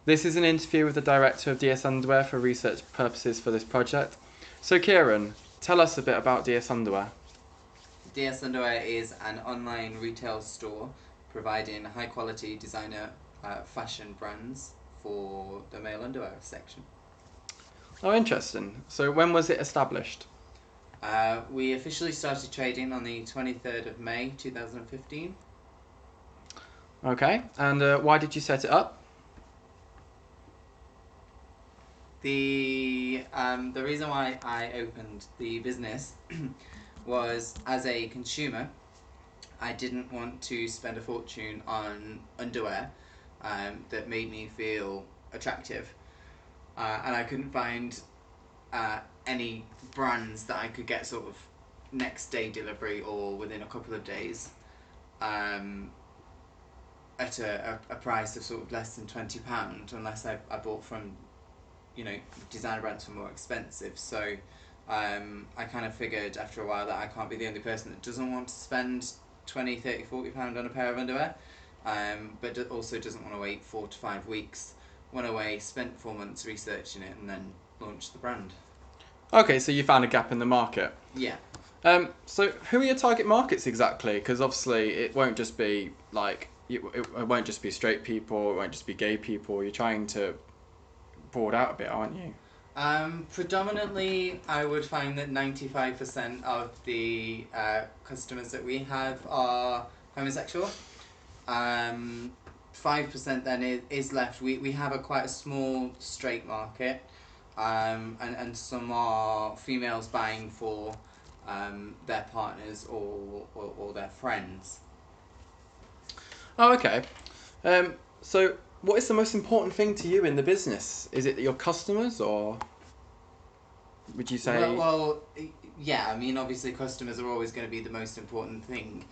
This is an interview with the director of DS Underwear for research purposes for this project. So Kieran, tell us a bit about DS Underwear. DS Underwear is an online retail store providing high quality designer fashion brands for the male underwear section. Oh, interesting. So when was it established? We officially started trading on the 23rd of May 2015. Okay, and why did you set it up? The reason why I opened the business was as a consumer, I didn't want to spend a fortune on underwear that made me feel attractive, and I couldn't find any brands that I could get sort of next day delivery or within a couple of days um, at a price of sort of less than £20 unless I bought from designer brands were more expensive. So I kind of figured after a while that I can't be the only person that doesn't want to spend 20, 30, £40 on a pair of underwear, but also doesn't want to wait 4 to 5 weeks. Went away, spent 4 months researching it, and then launched the brand. Okay, so you found a gap in the market. Yeah. So who are your target markets exactly? Because obviously it won't just be like it won't just be straight people, it won't just be gay people. You're trying to broad out a bit, aren't you? Predominantly, I would find that 95% of the customers that we have are homosexual. 5% then is left. We have quite a small straight market, and some are females buying for their partners or their friends. Oh, okay. So what is the most important thing to you in the business? Is it your customers, or would you say? Well, yeah. I mean, obviously, customers are always going to be the most important thing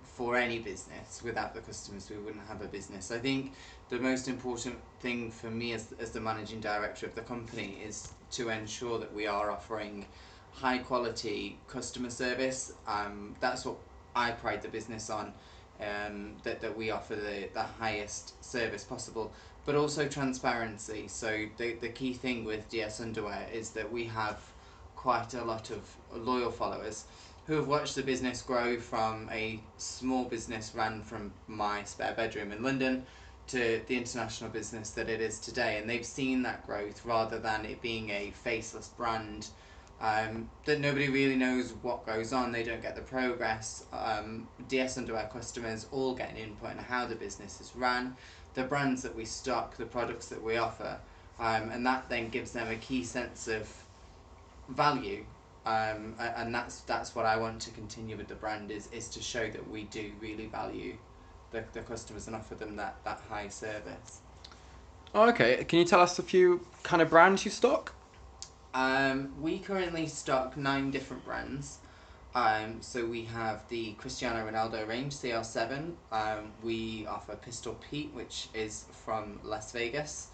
for any business. Without the customers, we wouldn't have a business. I think the most important thing for me as the managing director of the company is to ensure that we are offering high quality customer service. That's what I pride the business on. That we offer the highest service possible, but also transparency. So the key thing with DS Underwear is that we have quite a lot of loyal followers who have watched the business grow from a small business ran from my spare bedroom in London to the international business that it is today, and they've seen that growth rather than it being a faceless brand that nobody really knows what goes on. They don't get the progress. DS Underwear customers all get an input on how the business is run, the brands that we stock, the products that we offer, and that then gives them a key sense of value. And that's what I want to continue with the brand is to show that we do really value the customers and offer them that high service. Oh, okay. Can you tell us a few kind of brands you stock? We currently stock 9 different brands. So we have the Cristiano Ronaldo range, CR7. We offer Pistol Pete, which is from Las Vegas.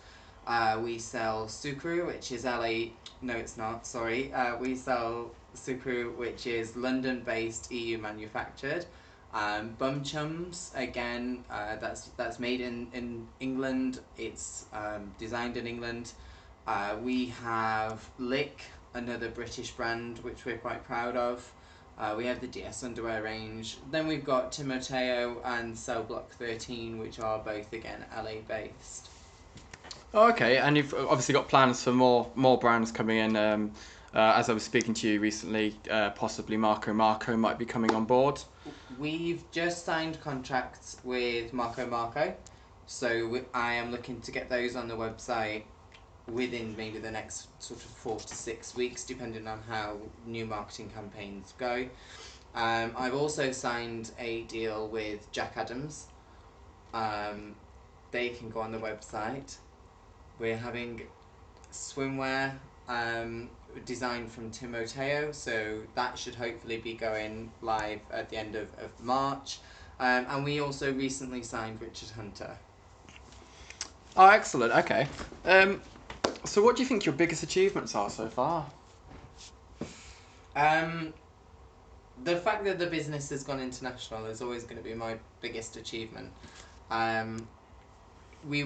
We sell Sucru, which is LA. No, it's not. Sorry. We sell Sucru, which is London-based, EU manufactured. Bum Chums, again, that's made in England. It's designed in England. We have Lick, another British brand, which we're quite proud of. We have the DS Underwear range. Then we've got Timoteo and Cell Block 13, which are both, again, LA based. Oh, okay. And you've obviously got plans for more brands coming in. As I was speaking to you recently, possibly Marco Marco might be coming on board. We've just signed contracts with Marco Marco, so I am looking to get those on the website within maybe the next sort of 4 to 6 weeks, depending on how new marketing campaigns go. I've also signed a deal with Jack Adams. They can go on the website. We're having swimwear designed from Timoteo, so that should hopefully be going live at the end of March. And we also recently signed Richard Hunter. Oh, excellent. Okay. So what do you think your biggest achievements are so far? Um, the fact that the business has gone international is always going to be my biggest achievement. Um, we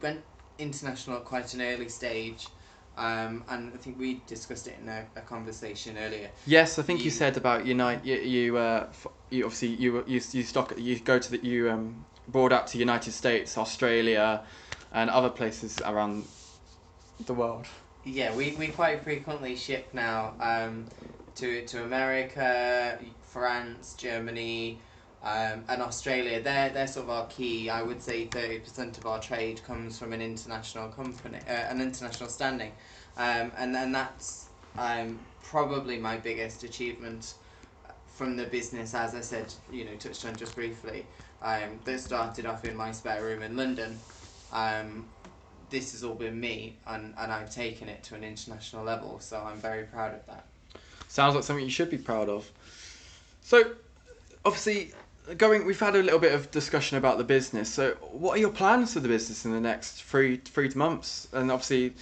went international at quite an early stage, and I think we discussed it in a conversation earlier. Yes, I think you said about you obviously you go to broad out to United States, Australia, and other places around the world. Yeah, we quite frequently ship now to America, France, Germany, and Australia. They're sort of our key. I would say 30% of our trade comes from an international company, an international standing, and that's probably my biggest achievement from the business. As I said, touched on just briefly. That started off in my spare room in London. This has all been me, and I've taken it to an international level, so I'm very proud of that. Sounds like something you should be proud of. So, obviously, we've had a little bit of discussion about the business. So, what are your plans for the business in the next three months? And obviously,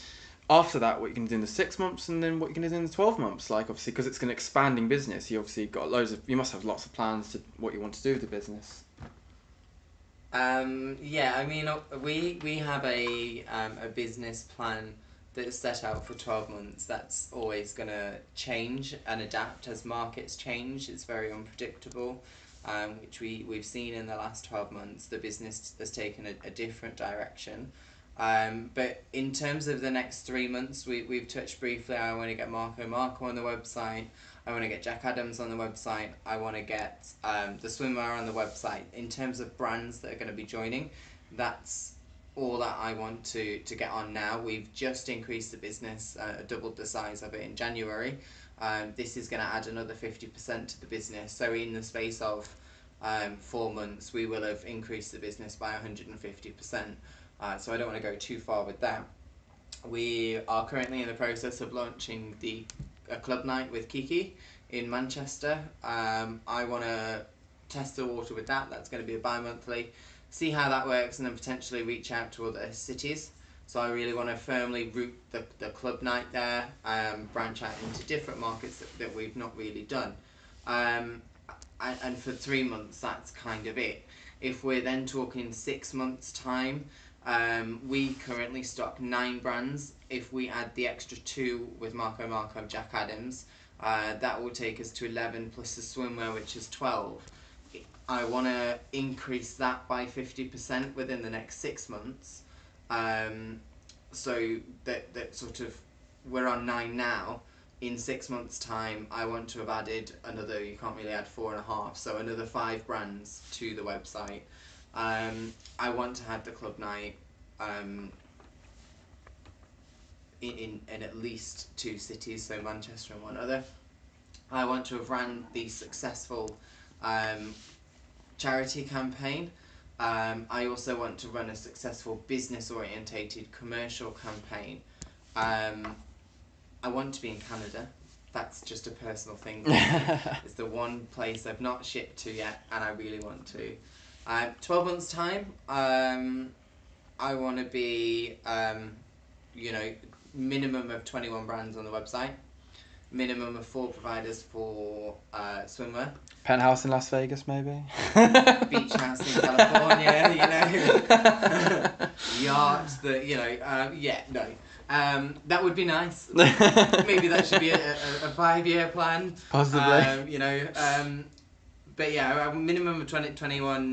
after that, what you're going to do in the 6 months, and then what you're going to do in the 12 months? Like, obviously, because it's an expanding business, you obviously got you must have lots of plans to what you want to do with the business. Yeah, I mean, we have a business plan that's set out for 12 months. That's always going to change and adapt as markets change. It's very unpredictable, which we've seen in the last 12 months. The business has taken a different direction. But in terms of the next 3 months, we've touched briefly. I want to get Marco Marco on the website. I want to get Jack Adams on the website. I want to get the swimwear on the website. In terms of brands that are going to be joining, that's all that I want to get on now. We've just increased the business, doubled the size of it in January. This is going to add another 50% to the business. So in the space of 4 months, we will have increased the business by 150%. So I don't want to go too far with that. We are currently in the process of launching a club night with Kiki in Manchester. I want to test the water with that. That's going to be a bi-monthly. See how that works, and then potentially reach out to other cities. So I really want to firmly root the club night there, branch out into different markets that we've not really done. And for 3 months, that's kind of it. If we're then talking 6 months' time, we currently stock 9 brands. If we add the extra 2 with Marco Marco, Jack Adams, that will take us to 11 plus the swimwear, which is 12. I want to increase that by 50% within the next 6 months. So that sort of, we're on 9 now. In 6 months' time, I want to have added another, you can't really add 4.5, so another 5 brands to the website. I want to have the club night in at least 2 cities, so Manchester and one other. I want to have ran the successful charity campaign. I also want to run a successful business-orientated commercial campaign. I want to be in Canada. That's just a personal thing for me. It's the one place I've not shipped to yet, and I really want to. 12 months' time, I want to be, minimum of 21 brands on the website, minimum of 4 providers for swimwear. Penthouse in Las Vegas, maybe? Beach house in California, yacht, that would be nice. Maybe that should be a 5-year plan. Possibly. But yeah, a minimum of 21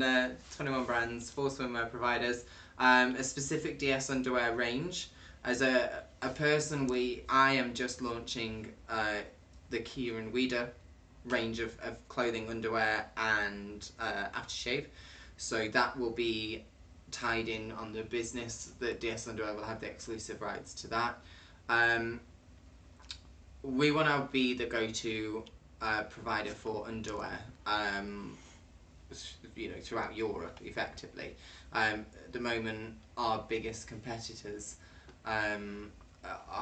brands, 4 swimwear providers, a specific DS underwear range. As a person, I am just launching the Kieran Weider range of clothing, underwear, and aftershave. So that will be tied in on the business. That DS Underwear will have the exclusive rights to that. We want to be the go-to provider for underwear, throughout Europe, effectively. At the moment, our biggest competitors are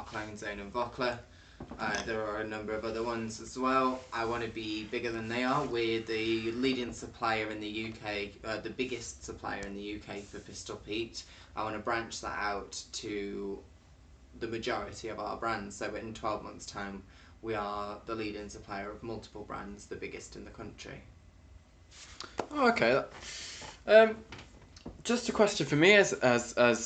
Clothing Zone and Vokler. There are a number of other ones as well. I want to be bigger than they are. We're the leading supplier in the UK, the biggest supplier in the UK for Pistol Pete. I want to branch that out to the majority of our brands. So in 12 months' time, we are the leading supplier of multiple brands, the biggest in the country. Oh, okay. Just a question for me as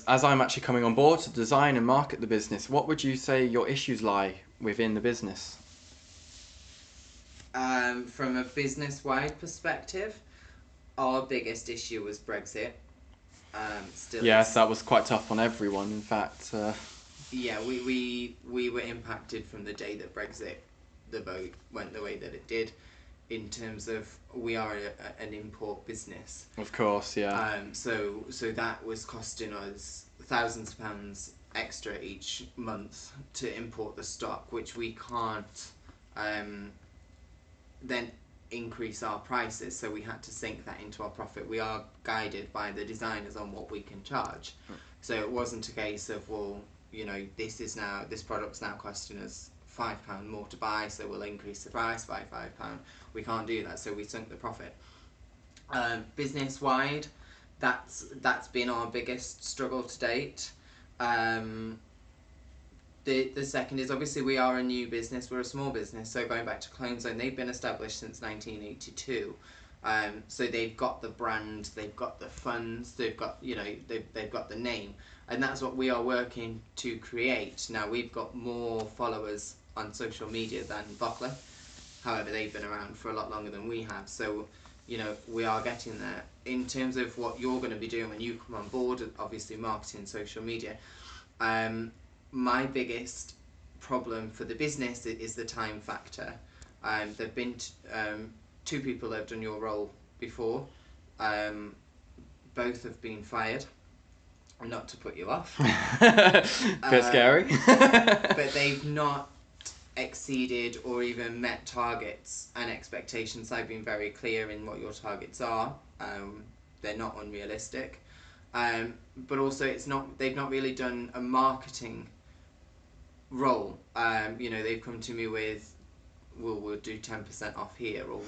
I'm actually coming on board to design and market the business. What would you say your issues lie within the business? From a business-wide perspective, our biggest issue was Brexit. Still Yes, is. that was quite tough on everyone. In fact, Yeah, we were impacted from the day that Brexit, the vote went the way that it did, in terms of we are an import business. of course, yeah. So that was costing us thousands of pounds extra each month to import the stock, which we can't then increase our prices. So we had to sink that into our profit. We are guided by the designers on what we can charge. So it wasn't a case of, well, you know, this product's now costing us £5 more to buy, so we'll increase the price by £5. We can't do that, so we sunk the profit. Business wide, that's been our biggest struggle to date. The second is, obviously we are a new business, we're a small business, so going back to Clone Zone, they've been established since 1982. So they've got the brand, they've got the funds, they've got, you know, they've got the name, and that's what we are working to create. Now we've got more followers on social media than Buckler, however they've been around for a lot longer than we have, so you know we are getting there. In terms of what you're going to be doing when you come on board, obviously marketing, social media, my biggest problem for the business is the time factor. There've been two people that have done your role before. Both have been fired. Not to put you off. Bit scary. But they've not exceeded or even met targets and expectations. I've been very clear in what your targets are. They're not unrealistic. But also they've not really done a marketing role. You know, they've come to me with, we'll do 10% off here, or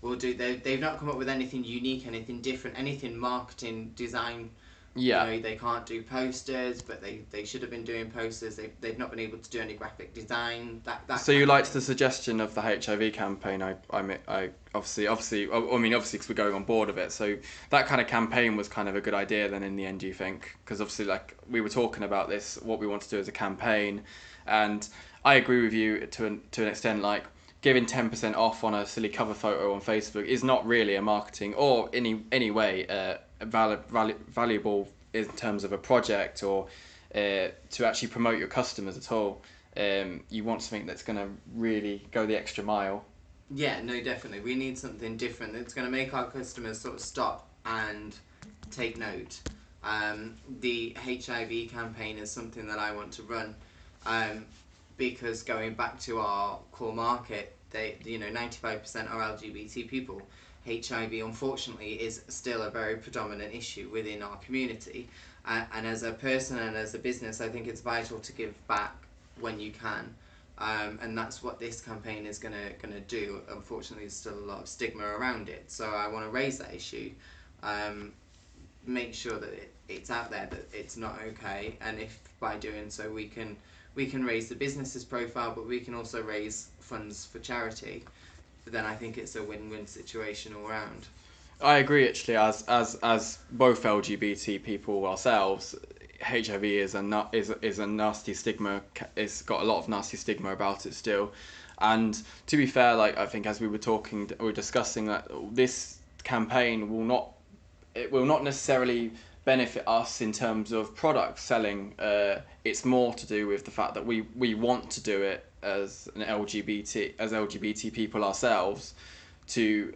we'll do. They've not come up with anything unique, anything different, anything marketing design. Yeah. You know, they can't do posters, but they should have been doing posters. They've not been able to do any graphic design. So you liked the suggestion of the HIV campaign? I obviously, I mean, obviously, because we're going on board of it. So that kind of campaign was kind of a good idea. Then in the end, do you think? Because obviously, like we were talking about this, what we want to do as a campaign, and I agree with you to an extent. Like giving 10% off on a silly cover photo on Facebook is not really a marketing or any way valuable in terms of a project or to actually promote your customers at all. You want something that's going to really go the extra mile. Yeah, no, definitely. We need something different that's going to make our customers sort of stop and take note. The HIV campaign is something that I want to run because going back to our core market, 95% are LGBT people. HIV, unfortunately, is still a very predominant issue within our community. And as a person and as a business, I think it's vital to give back when you can. And that's what this campaign is gonna do. Unfortunately, there's still a lot of stigma around it. So I want to raise that issue, make sure that it's out there that it's not okay. And if by doing so we can raise the business's profile, but we can also raise funds for charity, then I think it's a win-win situation all around. I agree. Actually, as both LGBT people ourselves, HIV is a nasty stigma. It's got a lot of nasty stigma about it still. And to be fair, like I think as we were discussing that this campaign will not necessarily benefit us in terms of product selling. It's more to do with the fact that we want to do it as LGBT people ourselves to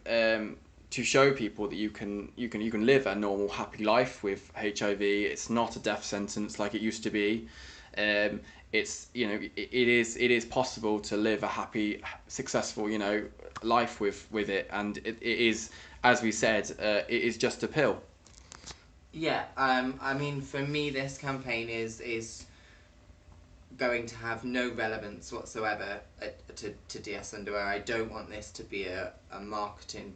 show people that you can live a normal happy life with HIV. It's not a death sentence like it used to be. It's it is possible to live a happy, successful life with it, and it is, as we said, it is just a pill. Yeah, I mean, for me, this campaign is going to have no relevance whatsoever to DS Underwear. I don't want this to be a marketing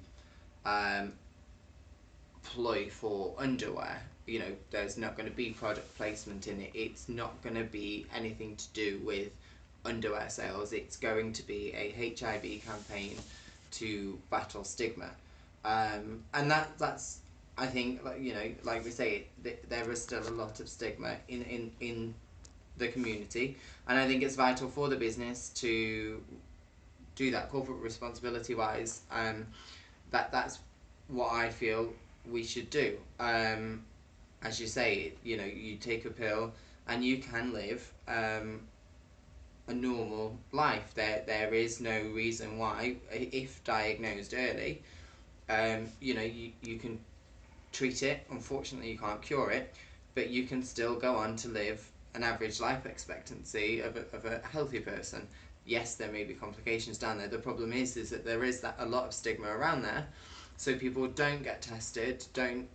ploy for underwear. You know, there's not going to be product placement in it. It's not going to be anything to do with underwear sales. It's going to be a HIV campaign to battle stigma, and that's I think, like we say, there is still a lot of stigma in the community, and I think it's vital for the business to do that corporate responsibility wise. That's what I feel we should do. As you say, you take a pill and you can live a normal life. There is no reason why, if diagnosed early, you can treat it. Unfortunately, you can't cure it, but you can still go on to live an average life expectancy of a healthy person. Yes, there may be complications down there. The problem is that there is a lot of stigma around there, so people don't get tested, don't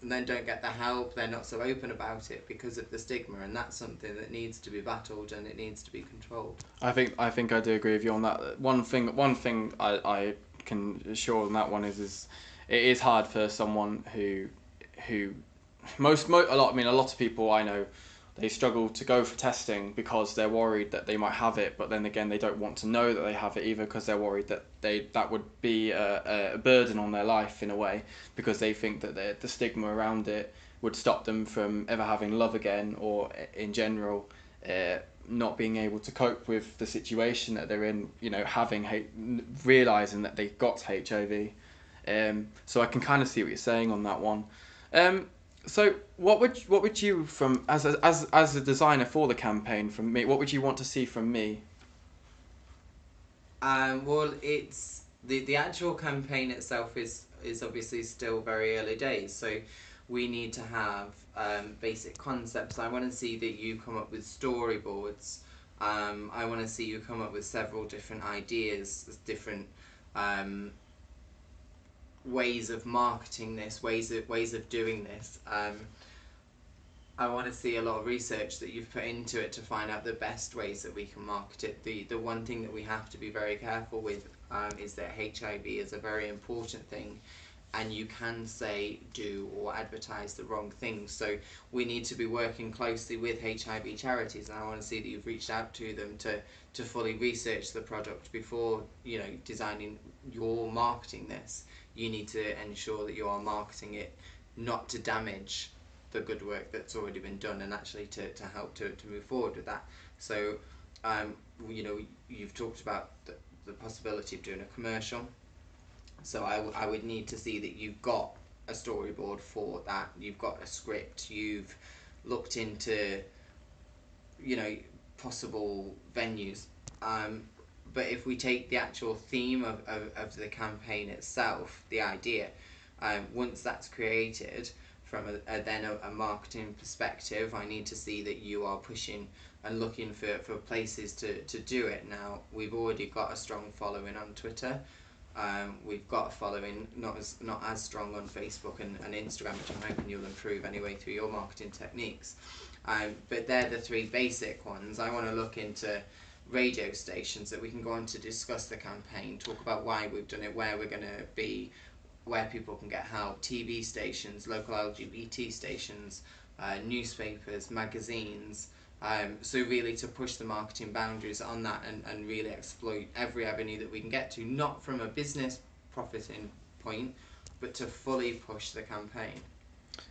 get the help. They're not so open about it because of the stigma, and that's something that needs to be battled and it needs to be controlled. I think I do agree with you on that. One thing I can assure on that one is it is hard for someone who a lot of people I know, they struggle to go for testing because they're worried that they might have it, but then again they don't want to know that they have it either because they're worried that that would be a burden on their life in a way, because they think that the stigma around it would stop them from ever having love again, or in general not being able to cope with the situation that they're in, realizing that they've got HIV. So I can kind of see what you're saying on that one. So what would you, from as a designer for the campaign, from me, what would you want to see from me? Well, it's the actual campaign itself is obviously still very early days, so we need to have basic concepts. I want to see that you come up with storyboards. I want to see you come up with several different ideas, different ways of marketing this, ways of doing this. I want to see a lot of research that you've put into it to find out the best ways that we can market it. The one thing that we have to be very careful with is that HIV is a very important thing, and you can say, do, or advertise the wrong things. So we need to be working closely with HIV charities, and I want to see that you've reached out to them to fully research the product before designing your marketing this. You need to ensure that you are marketing it not to damage the good work that's already been done, and actually to help to move forward with that. So you've talked about the possibility of doing a commercial, so I would need to see that you've got a storyboard for that, you've got a script, you've looked into possible venues. But if we take the actual theme of the campaign itself, the idea, once that's created, from a marketing perspective, I need to see that you are pushing and looking for places to do it. Now, we've already got a strong following on Twitter. We've got a following not as strong on Facebook and Instagram, which I'm hoping you'll improve anyway through your marketing techniques. But they're the three basic ones. I want to look into radio stations that we can go on to discuss the campaign, talk about why we've done it, where we're going to be, where people can get help, TV stations, local LGBT stations, newspapers, magazines. So really to push the marketing boundaries on that, and really exploit every avenue that we can get to, not from a business profiting point, but to fully push the campaign.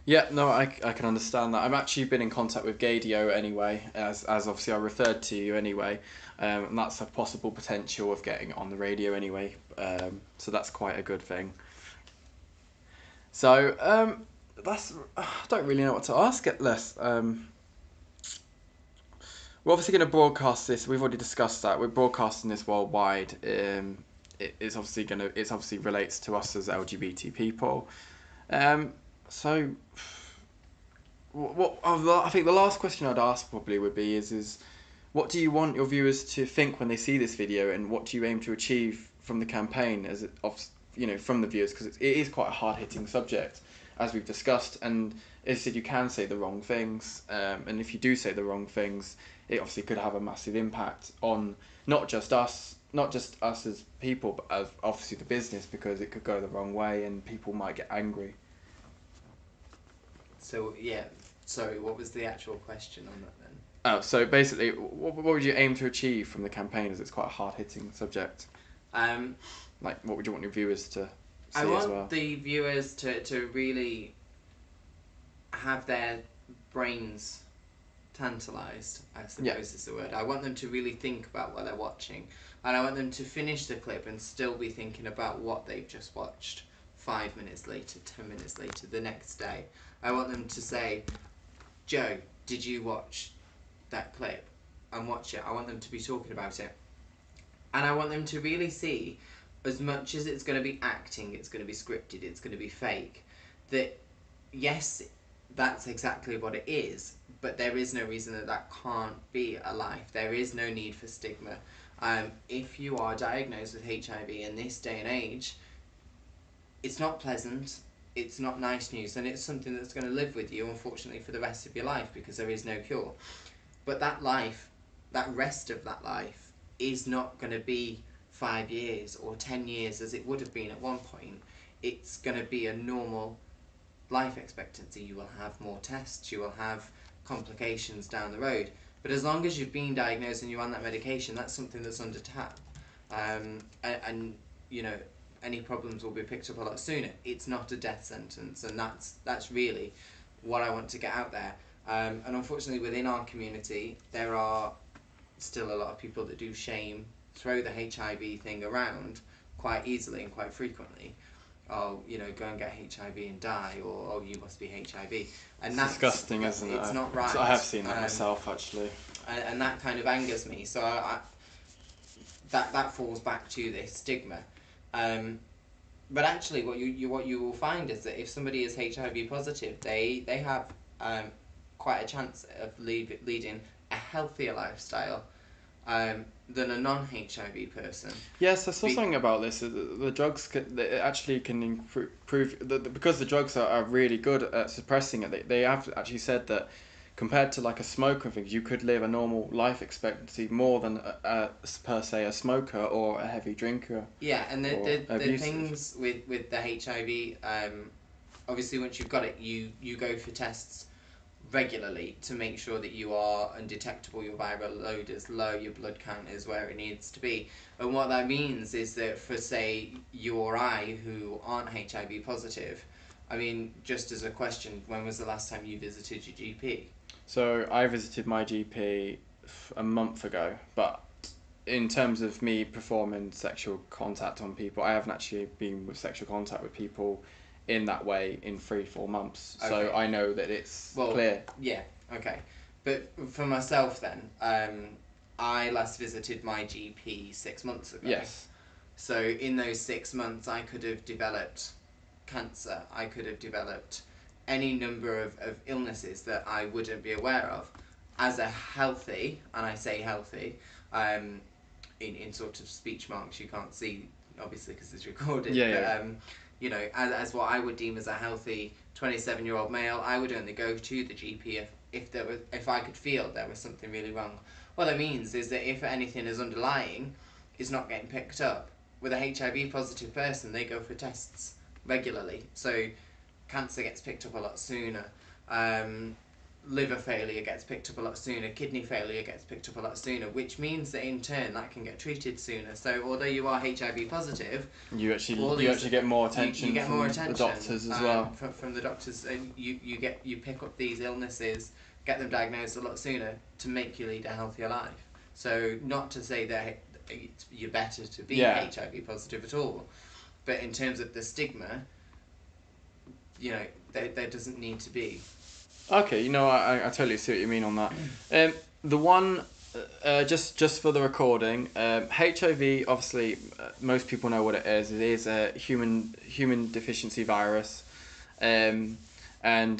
Yeah, no, I can understand that. I've actually been in contact with Gadio anyway, as obviously I referred to you anyway, and that's a possible potential of getting it on the radio anyway, so that's quite a good thing. So, I don't really know what to ask it less. We're obviously going to broadcast this. We've already discussed that. We're broadcasting this worldwide. It's obviously relates to us as LGBT people. So, I think the last question I'd ask probably would be is what do you want your viewers to think when they see this video, and what do you aim to achieve from the campaign from the viewers, because it is quite a hard hitting subject, as we've discussed, and as I said, you can say the wrong things, and if you do say the wrong things, it obviously could have a massive impact on not just us as people, but as obviously the business, because it could go the wrong way and people might get angry. So yeah, sorry, what was the actual question on that then? Oh, so basically, what would you aim to achieve from the campaign, as it's quite a hard hitting subject? Um, Like, what would you want your viewers to see I want as well? the viewers to really have their brains tantalized, I suppose is the word. I want them to really think about what they're watching, and I want them to finish the clip and still be thinking about what they've just watched 5 minutes later, 10 minutes later, the next day. I want them to say, Joe, did you watch that clip? And watch it. I want them to be talking about it. And I want them to really see, as much as it's going to be acting, it's going to be scripted, it's going to be fake, that yes, that's exactly what it is, but there is no reason that that can't be a life. There is no need for stigma. If you are diagnosed with HIV in this day and age, it's not pleasant, it's not nice news, and it's something that's going to live with you, unfortunately, for the rest of your life, because there is no cure. But that life, that rest of that life, is not going to be 5 years or 10 years as it would have been at one point. It's going to be a normal life expectancy. You will have more tests, you will have complications down the road. But as long as you've been diagnosed and you're on that medication, that's something that's under tap. And you know, any problems will be picked up a lot sooner. It's not a death sentence, and that's really what I want to get out there. And unfortunately, within our community, there are still a lot of people that do throw the HIV thing around quite easily and quite frequently. Oh, you know, go and get HIV and die, or oh, you must be HIV. And that's disgusting, isn't it? It's not right. I have seen that myself, actually. And that kind of angers me. So that falls back to this stigma. But actually, what you will find is that if somebody is HIV positive, they have quite a chance of leading a healthier lifestyle than a non-HIV person. Yes, I saw something about this. The drugs actually can improve because the drugs are really good at suppressing it. They have actually said that compared to like a smoker and things, you could live a normal life expectancy more than per se a smoker or a heavy drinker. Yeah, and the things with the HIV, obviously once you've got it, you go for tests regularly to make sure that you are undetectable, your viral load is low, your blood count is where it needs to be. And what that means is that for, say, you or I who aren't HIV positive, I mean, just as a question, when was the last time you visited your GP? So I visited my GP a month ago, but in terms of me performing sexual contact on people, I haven't actually been with sexual contact with people in that way in 3-4 months. Okay. So I know that it's clear. Yeah, okay. But for myself then, I last visited my GP 6 months ago. Yes. So in those 6 months, I could have developed cancer. I could have developed any number of illnesses that I wouldn't be aware of. As a healthy, and I say healthy, in sort of speech marks you can't see, obviously, because it's recorded. Yeah. You know, as what I would deem as a healthy 27-year-old male, I would only go to the GP if I could feel there was something really wrong. What that means is that if anything is underlying, it's not getting picked up. With a HIV positive person, they go for tests regularly. So cancer gets picked up a lot sooner. Liver failure gets picked up a lot sooner, kidney failure gets picked up a lot sooner, which means that in turn that can get treated sooner. So although you are HIV positive, you actually get more attention, you get from more attention, the doctors as well. From the doctors, and you pick up these illnesses, get them diagnosed a lot sooner to make you lead a healthier life. So not to say that you're better to be HIV positive at all, but in terms of the stigma, you know, there doesn't need to be. Okay, you know, I totally see what you mean on that. The one, just for the recording, HIV, obviously, most people know what it is. It is a human deficiency virus, and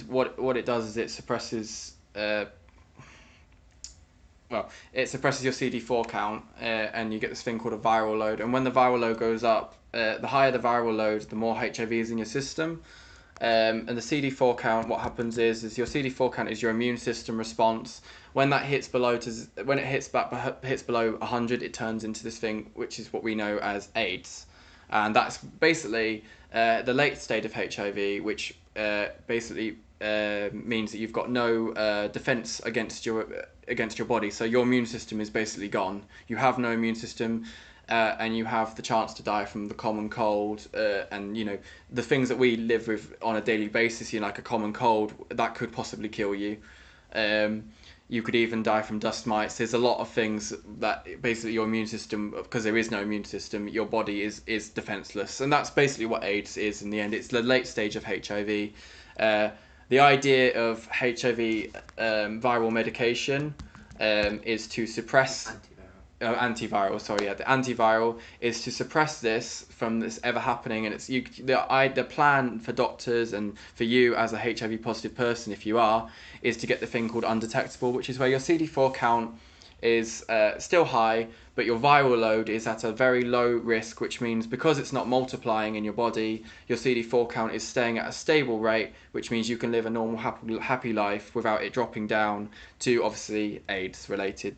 what it does is it suppresses, it suppresses your CD4 count, and you get this thing called a viral load. And when the viral load goes up, the higher the viral load, the more HIV is in your system. And the CD4 count, what happens is your CD4 count is your immune system response. When that hits below hits below 100, it turns into this thing which is what we know as AIDS, and that's basically the late state of HIV, which basically means that you've got no defense against your body. So your immune system is basically gone. You have no immune system. and you have the chance to die from the common cold, and you know the things that we live with on a daily basis. You know, like a common cold that could possibly kill you. You could even die from dust mites. There's a lot of things that basically your immune system, because there is no immune system, your body is defenseless, and that's basically what AIDS is in the end. It's the late stage of HIV. The idea of HIV viral medication is to suppress antiviral. Sorry, yeah, the antiviral is to suppress this from this ever happening, and it's the plan for doctors and for you as a HIV positive person, if you are, is to get the thing called undetectable, which is where your CD4 count is still high, but your viral load is at a very low risk, which means because it's not multiplying in your body, your CD4 count is staying at a stable rate, which means you can live a normal happy life without it dropping down to obviously AIDS related.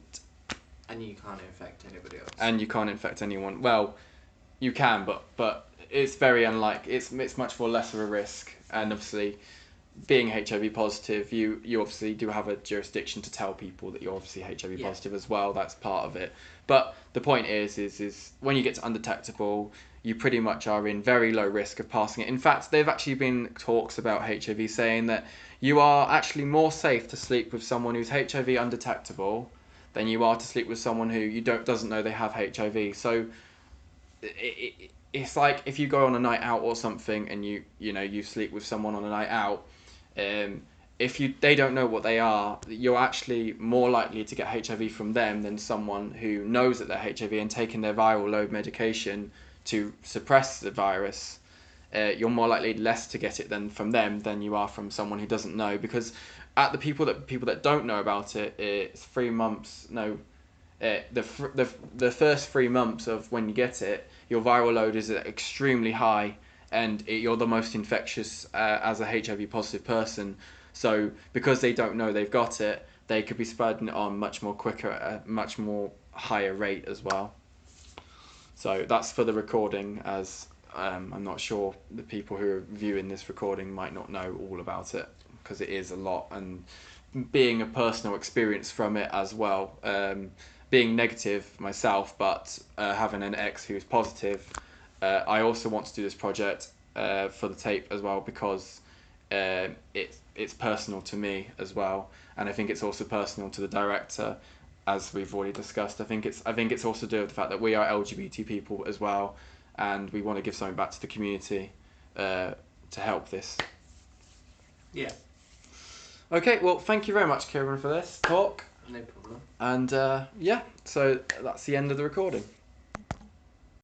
And you can't infect anybody else. And you can't infect anyone. Well, you can, but it's very unlikely. It's much more less of a risk. And obviously, being HIV positive, you obviously do have a jurisdiction to tell people that you're obviously HIV positive as well. That's part of it. But the point is when you get to undetectable, you pretty much are in very low risk of passing it. In fact, there have actually been talks about HIV saying that you are actually more safe to sleep with someone who's HIV undetectable than you are to sleep with someone who doesn't know they have HIV. So it's like if you go on a night out or something and you sleep with someone on a night out, if they don't know what they are, you're actually more likely to get HIV from them than someone who knows that they're HIV and taking their viral load medication to suppress the virus. You're more likely less to get it from them than you are from someone who doesn't know, because at the people that don't know about it, it's 3 months. No, the first 3 months of when you get it, your viral load is extremely high, and you're the most infectious as a HIV positive person. So because they don't know they've got it, they could be spreading it on much more quicker at a much more higher rate as well. So that's for the recording, as I'm not sure the people who are viewing this recording might not know all about it, because it is a lot, and being a personal experience from it as well, being negative myself, but having an ex who's positive, I also want to do this project for the tape as well, because it's personal to me as well, and I think it's also personal to the director, as we've already discussed. I think it's also to do with the fact that we are LGBT people as well, and we want to give something back to the community to help this. Yeah. Okay, well, thank you very much, Kieran, for this talk. No problem. And yeah, so that's the end of the recording.